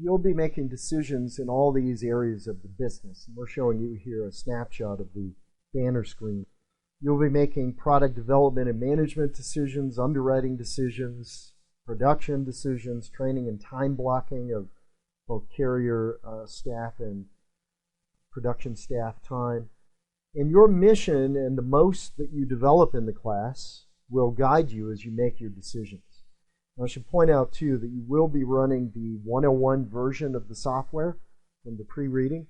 you'll be making decisions in all these areas of the business. And we're showing you here a snapshot of the banner screen. You'll be making product development and management decisions, underwriting decisions, production decisions, training and time blocking of both carrier staff and production staff time. And your mission and the most that you develop in the class will guide you as you make your decisions. I should point out, too, that you will be running the 101 version of the software from the pre-reading,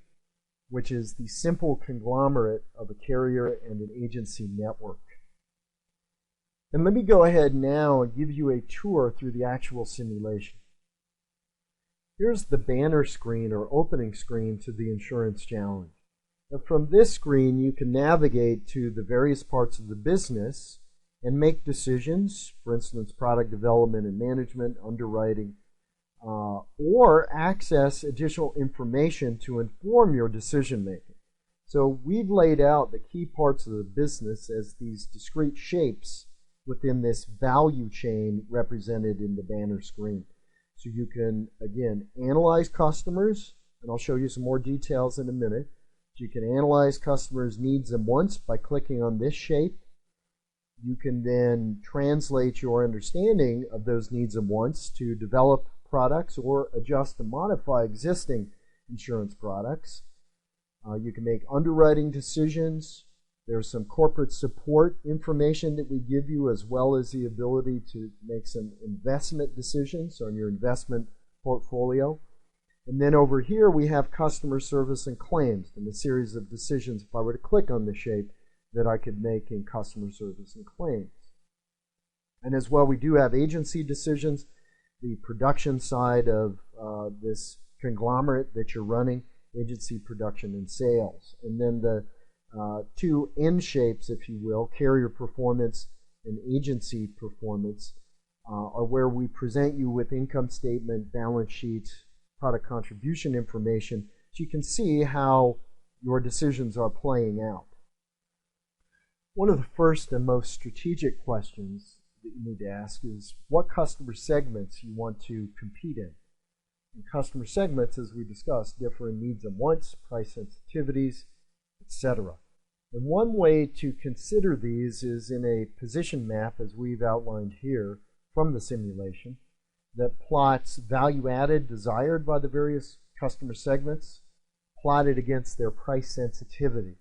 which is the simple conglomerate of a carrier and an agency network. And let me go ahead now and give you a tour through the actual simulation. Here's the banner screen or opening screen to the Insurance Challenge. Now, from this screen, you can navigate to the various parts of the business and make decisions, for instance, product development and management, underwriting, or access additional information to inform your decision making. So we've laid out the key parts of the business as these discrete shapes within this value chain represented in the banner screen. So you can, again, analyze customers, and I'll show you some more details in a minute. You can analyze customers' needs and wants by clicking on this shape. You can then translate your understanding of those needs and wants to develop products or adjust and modify existing insurance products. You can make underwriting decisions. There's some corporate support information that we give you, as well as the ability to make some investment decisions on your investment portfolio. And then over here we have customer service and claims and a series of decisions, if I were to click on the shape, that I could make in customer service and claims. And as well, we do have agency decisions, the production side of this conglomerate that you're running, agency production and sales. And then the two end shapes, if you will, carrier performance and agency performance, are where we present you with income statement, balance sheet, product contribution information, so you can see how your decisions are playing out. One of the first and most strategic questions that you need to ask is what customer segments you want to compete in. And customer segments, as we discussed, differ in needs and wants, price sensitivities, etc. And one way to consider these is in a position map, as we've outlined here from the simulation, that plots value added desired by the various customer segments plotted against their price sensitivity.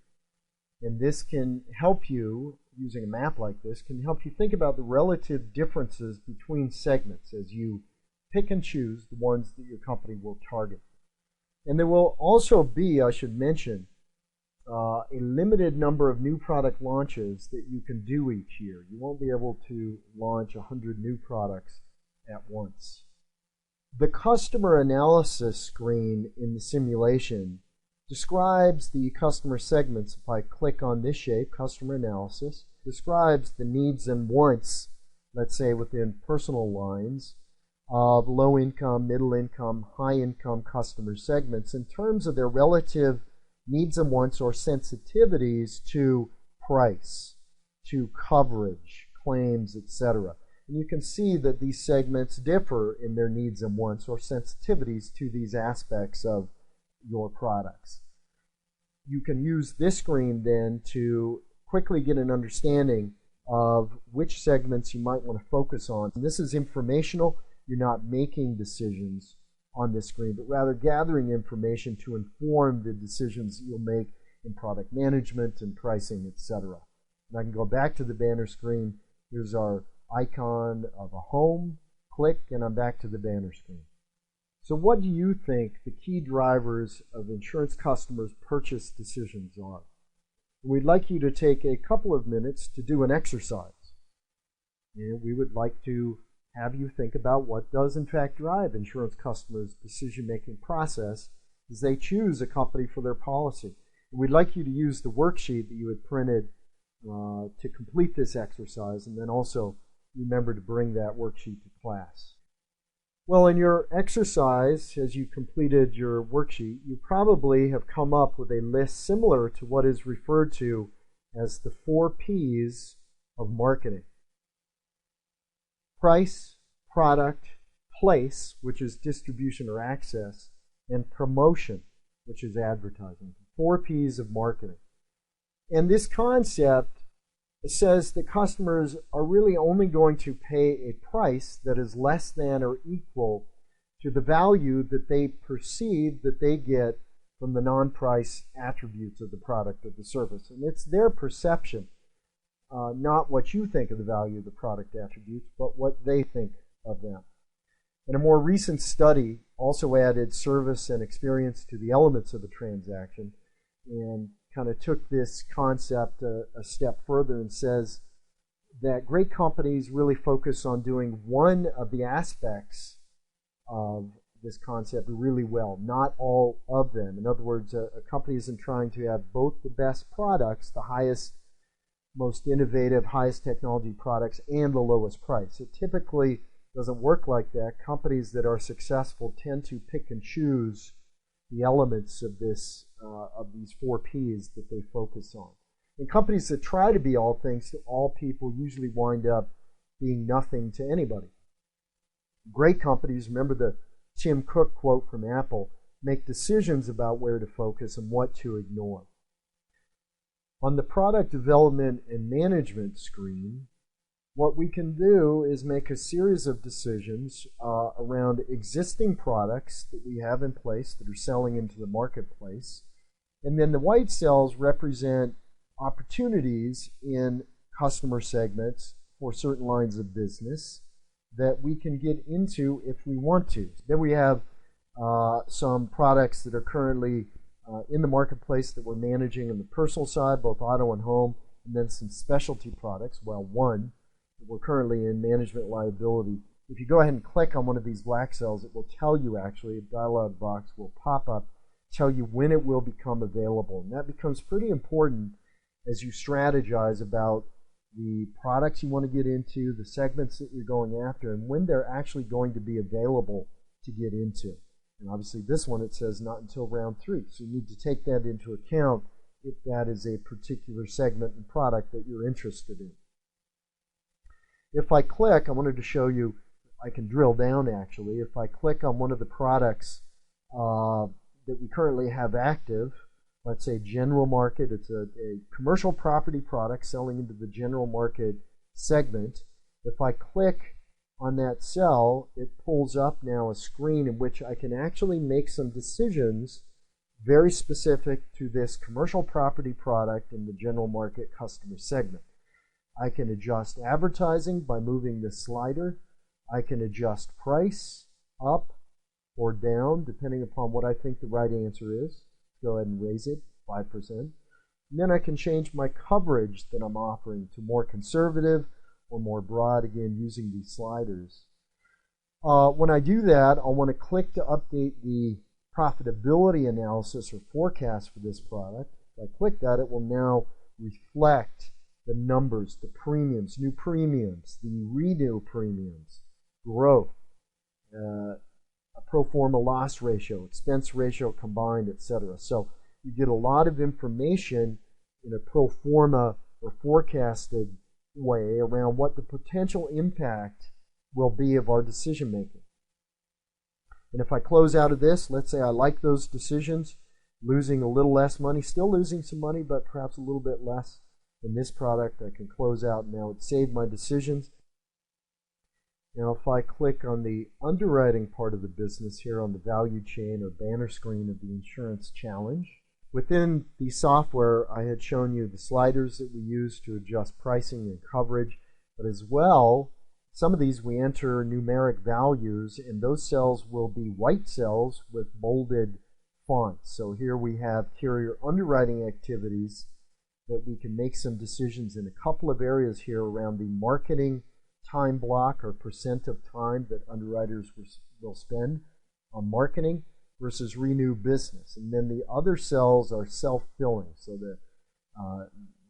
And this can help you, using a map like this, can help you think about the relative differences between segments as you pick and choose the ones that your company will target. And there will also be, I should mention, a limited number of new product launches that you can do each year. You won't be able to launch 100 new products at once. The customer analysis screen in the simulation describes the customer segments. If I click on this shape, customer analysis, describes the needs and wants, let's say within personal lines, of low income, middle income, high income customer segments in terms of their relative needs and wants or sensitivities to price, to coverage, claims, etc. And you can see that these segments differ in their needs and wants or sensitivities to these aspects of your products. You can use this screen then to quickly get an understanding of which segments you might want to focus on. And this is informational. You're not making decisions on this screen, but rather gathering information to inform the decisions that you'll make in product management and pricing, etc. And I can go back to the banner screen. Here's our icon of a home. Click, and I'm back to the banner screen. So what do you think the key drivers of insurance customers' purchase decisions are? We'd like you to take a couple of minutes to do an exercise. And we would like to have you think about what does in fact drive insurance customers' decision-making process as they choose a company for their policy. And we'd like you to use the worksheet that you had printed to complete this exercise, and then also remember to bring that worksheet to class. Well, in your exercise, as you completed your worksheet, you probably have come up with a list similar to what is referred to as the 4 P's of marketing: price, product, place, which is distribution or access, and promotion, which is advertising. 4 P's of marketing. And this concept says that customers are really only going to pay a price that is less than or equal to the value that they perceive that they get from the non-price attributes of the product or the service. And it's their perception, not what you think of the value of the product attributes, but what they think of them. And a more recent study also added service and experience to the elements of the transaction and kind of took this concept a step further and says that great companies really focus on doing one of the aspects of this concept really well, not all of them. In other words, a company isn't trying to have both the best products, the highest, most innovative, highest technology products, and the lowest price. It typically doesn't work like that. Companies that are successful tend to pick and choose the elements of this of these 4 P's that they focus on. And companies that try to be all things to all people usually wind up being nothing to anybody. Great companies, remember the Tim Cook quote from Apple, make decisions about where to focus and what to ignore. On the product development and management screen, what we can do is make a series of decisions around existing products that we have in place that are selling into the marketplace. And then the white cells represent opportunities in customer segments for certain lines of business that we can get into if we want to. Then we have some products that are currently in the marketplace that we're managing on the personal side, both auto and home, and then some specialty products, one that we're currently in management liability. If you go ahead and click on one of these black cells, it will tell you actually, a dialog box will pop up, tell you when it will become available. And that becomes pretty important as you strategize about the products you want to get into, the segments that you're going after, and when they're actually going to be available to get into. And obviously this one, it says not until round 3. So you need to take that into account if that is a particular segment and product that you're interested in. If I click, I wanted to show you, I can drill down actually. If I click on one of the products that we currently have active, let's say general market, it's a commercial property product selling into the general market segment. If I click on that cell, it pulls up now a screen in which I can actually make some decisions very specific to this commercial property product in the general market customer segment. I can adjust advertising by moving the slider. I can adjust price up or down depending upon what I think the right answer is. Go ahead and raise it 5%. And then I can change my coverage that I'm offering to more conservative or more broad, again, using these sliders. When I do that, I'll want to click to update the profitability analysis or forecast for this product. If I click that, it will now reflect the numbers, the premiums, new premiums, the renew premiums, growth, a pro forma loss ratio, expense ratio combined, etc. So you get a lot of information in a pro forma or forecasted way around what the potential impact will be of our decision making. And if I close out of this, let's say I like those decisions, losing a little less money, still losing some money, but perhaps a little bit less in this product, I can close out. Now it's saved my decisions. Now if I click on the underwriting part of the business here on the value chain or banner screen of the insurance challenge, within the software I had shown you the sliders that we use to adjust pricing and coverage, but as well some of these we enter numeric values, and those cells will be white cells with bolded fonts. So here we have carrier underwriting activities that we can make some decisions in a couple of areas here around the marketing time block or percent of time that underwriters will spend on marketing versus renew business. And then the other cells are self-filling. So the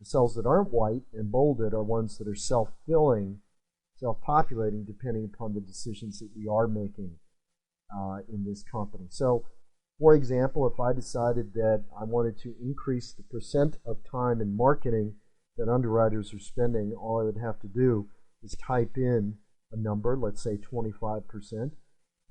cells that aren't white and bolded are ones that are self-filling, self-populating, depending upon the decisions that we are making in this company. So for example, if I decided that I wanted to increase the percent of time in marketing that underwriters are spending, all I would have to do is type in a number, let's say 25%,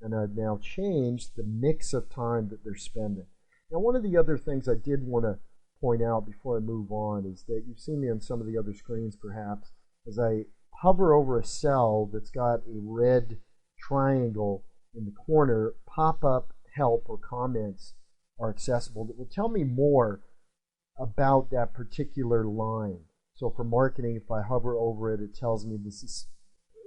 and I've now changed the mix of time that they're spending. Now, one of the other things I did want to point out before I move on is that you've seen me on some of the other screens perhaps, as I hover over a cell that's got a red triangle in the corner, pop-up help or comments are accessible that will tell me more about that particular line. So for marketing, if I hover over it, it tells me this is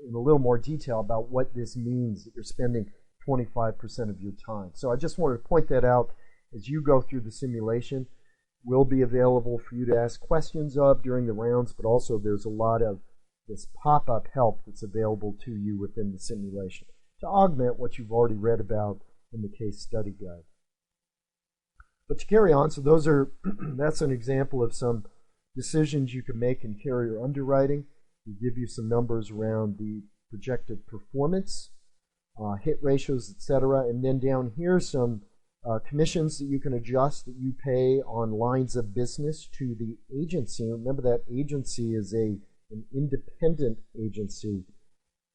in a little more detail about what this means that you're spending 25% of your time. So I just wanted to point that out as you go through the simulation. Will be available for you to ask questions of during the rounds, but also there's a lot of this pop-up help that's available to you within the simulation to augment what you've already read about in the case study guide. But to carry on, so those are that's an example of some decisions you can make in carrier underwriting. We give you some numbers around the projected performance, hit ratios, etc. And then down here some commissions that you can adjust that you pay on lines of business to the agency. Remember that agency is an independent agency.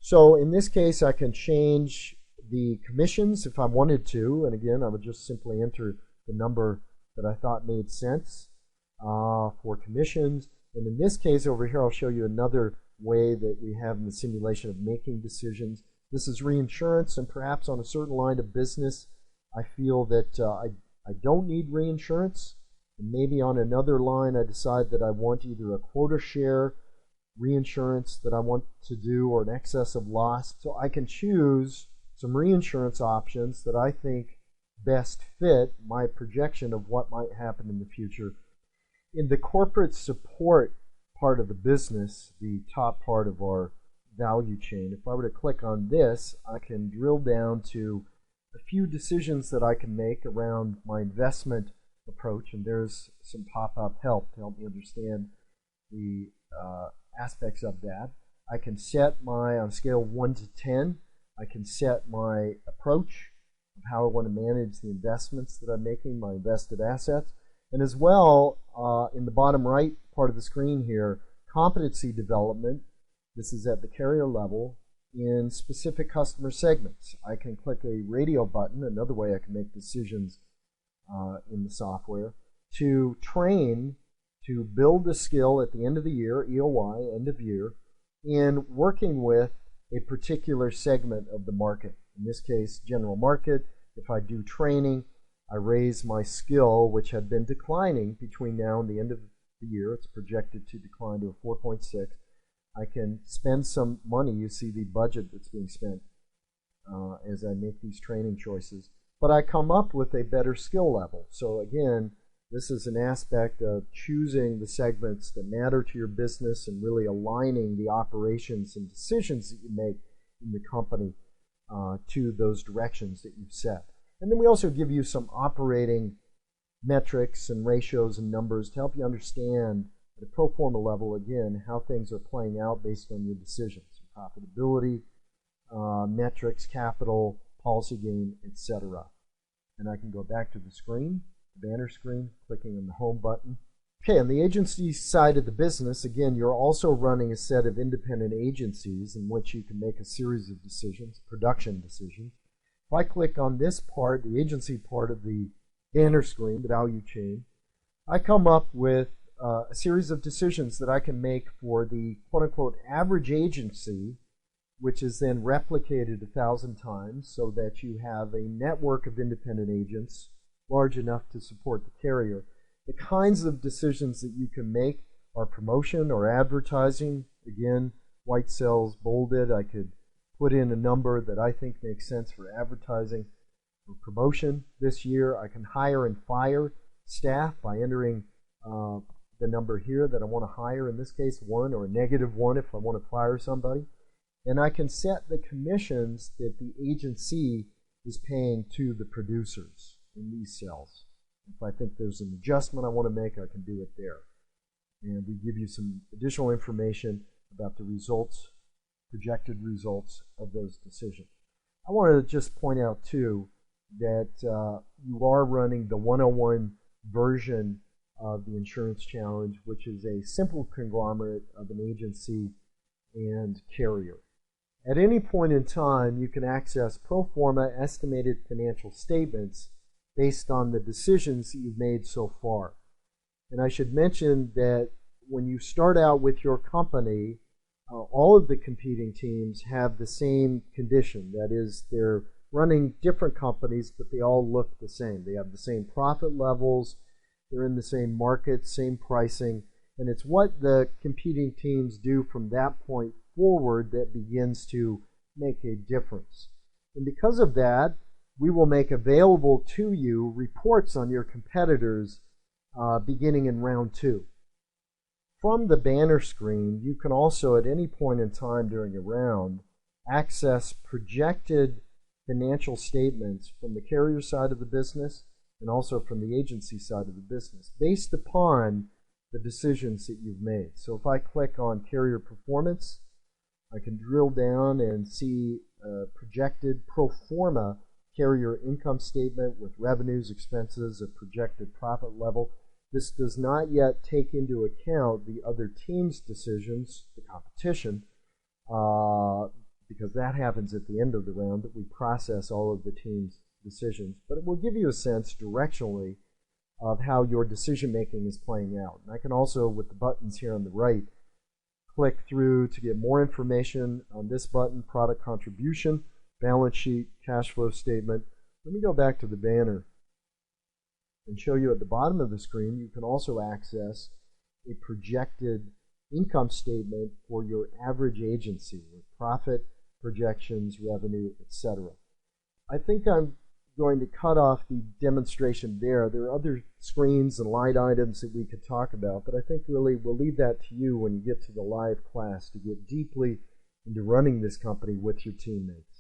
So in this case, I can change the commissions if I wanted to. And again, I would just simply enter the number that I thought made sense for commissions. And in this case over here, I'll show you another way that we have in the simulation of making decisions. This is reinsurance, and perhaps on a certain line of business, I feel that I don't need reinsurance. And maybe on another line, I decide that I want either a quota share reinsurance that I want to do or an excess of loss. So I can choose some reinsurance options that I think best fit my projection of what might happen in the future. In the corporate support part of the business, the top part of our value chain, if I were to click on this, I can drill down to a few decisions that I can make around my investment approach, and there's some pop-up help to help me understand the aspects of that. I can set my, on a scale of 1 to 10, I can set my approach of how I want to manage the investments that I'm making, my invested assets. And as well, in the bottom right part of the screen here, competency development. This is at the carrier level in specific customer segments. I can click a radio button, another way I can make decisions in the software, to train, to build a skill at the end of the year, EOY, end of year, in working with a particular segment of the market. In this case, general market. If I do training, I raise my skill, which had been declining between now and the end of the year. It's projected to decline to a 4.6. I can spend some money. You see the budget that's being spent as I make these training choices. But I come up with a better skill level. So again, this is an aspect of choosing the segments that matter to your business and really aligning the operations and decisions that you make in the company to those directions that you've set. And then we also give you some operating metrics and ratios and numbers to help you understand at a pro forma level, again, how things are playing out based on your decisions. Profitability, metrics, capital, policy gain, etc. And I can go back to the screen, the banner screen, clicking on the home button. Okay, on the agency side of the business, again, you're also running a set of independent agencies in which you can make a series of decisions, production decisions. If I click on this part, the agency part of the banner screen, the value chain, I come up with a series of decisions that I can make for the quote-unquote average agency, which is then replicated 1,000 times so that you have a network of independent agents large enough to support the carrier. The kinds of decisions that you can make are promotion or advertising. Again, white cells bolded. I could put in a number that I think makes sense for advertising or promotion this year. I can hire and fire staff by entering the number here that I want to hire, in this case 1 or a -1 if I want to fire somebody. And I can set the commissions that the agency is paying to the producers in these cells. If I think there's an adjustment I want to make, I can do it there. And we give you some additional information about the results, projected results of those decisions. I want to just point out too that you are running the 101 version of the Insurance Challenge, which is a simple conglomerate of an agency and carrier. At any point in time, you can access Proforma estimated financial statements based on the decisions that you've made so far. And I should mention that when you start out with your company, all of the competing teams have the same condition. That is, they're running different companies, but they all look the same. They have the same profit levels, they're in the same market, same pricing, and it's what the competing teams do from that point forward that begins to make a difference. And because of that, we will make available to you reports on your competitors beginning in round 2. From the banner screen, you can also at any point in time during a round access projected financial statements from the carrier side of the business and also from the agency side of the business based upon the decisions that you've made. So if I click on carrier performance, I can drill down and see a projected pro forma carrier income statement with revenues, expenses, a projected profit level. This does not yet take into account the other team's decisions, the competition, because that happens at the end of the round that we process all of the team's decisions. But it will give you a sense directionally of how your decision making is playing out. And I can also, with the buttons here on the right, click through to get more information on this button, product contribution, balance sheet, cash flow statement. Let me go back to the banner and show you at the bottom of the screen. You can also access a projected income statement for your average agency with profit, projections, revenue, etc. I think I'm going to cut off the demonstration there. There are other screens and line items that we could talk about, but I think really we'll leave that to you when you get to the live class to get deeply into running this company with your teammates.